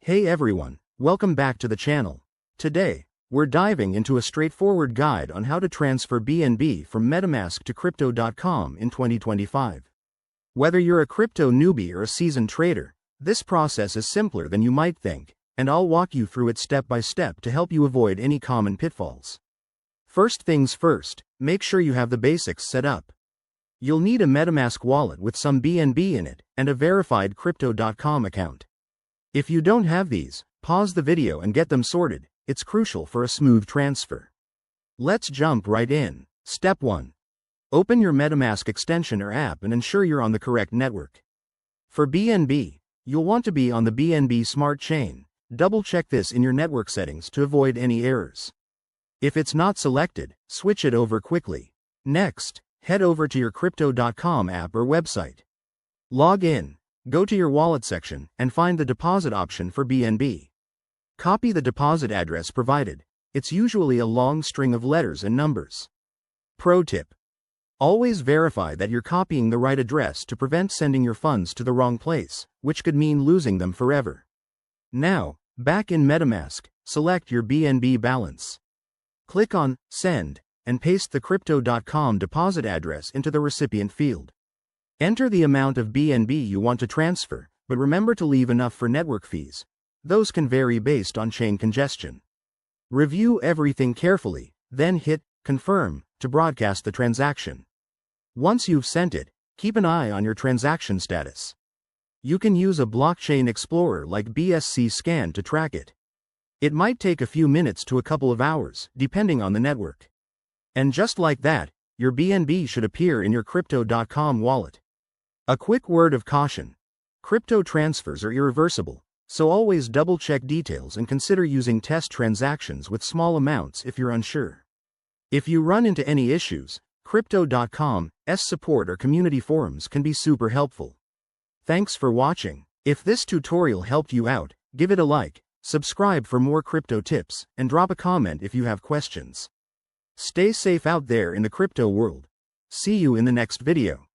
Hey everyone, welcome back to the channel. Today, we're diving into a straightforward guide on how to transfer BNB from Metamask to Crypto.com in 2025. Whether you're a crypto newbie or a seasoned trader, this process is simpler than you might think, and I'll walk you through it step by step to help you avoid any common pitfalls. First things first, make sure you have the basics set up. You'll need a Metamask wallet with some BNB in it, and a verified Crypto.com account. If you don't have these, pause the video and get them sorted, it's crucial for a smooth transfer. Let's jump right in. Step 1. Open your Metamask extension or app and ensure you're on the correct network. For BNB, you'll want to be on the BNB Smart Chain. Double-check this in your network settings to avoid any errors. If it's not selected, switch it over quickly. Next, head over to your Crypto.com app or website. Log in. Go to your wallet section and find the deposit option for BNB. Copy the deposit address provided. It's usually a long string of letters and numbers. Pro tip: always verify that you're copying the right address to prevent sending your funds to the wrong place, which could mean losing them forever. Now, back in Metamask, select your BNB balance. Click on Send and paste the Crypto.com deposit address into the recipient field. Enter the amount of BNB you want to transfer, but remember to leave enough for network fees. Those can vary based on chain congestion. Review everything carefully, then hit Confirm to broadcast the transaction. Once you've sent it, keep an eye on your transaction status. You can use a blockchain explorer like BSC Scan to track it. It might take a few minutes to a couple of hours, depending on the network. And just like that, your BNB should appear in your Crypto.com wallet. A quick word of caution: crypto transfers are irreversible, so always double-check details and consider using test transactions with small amounts if you're unsure. If you run into any issues, Crypto.com's support or community forums can be super helpful. Thanks for watching. If this tutorial helped you out, give it a like, subscribe for more crypto tips, and drop a comment if you have questions. Stay safe out there in the crypto world. See you in the next video.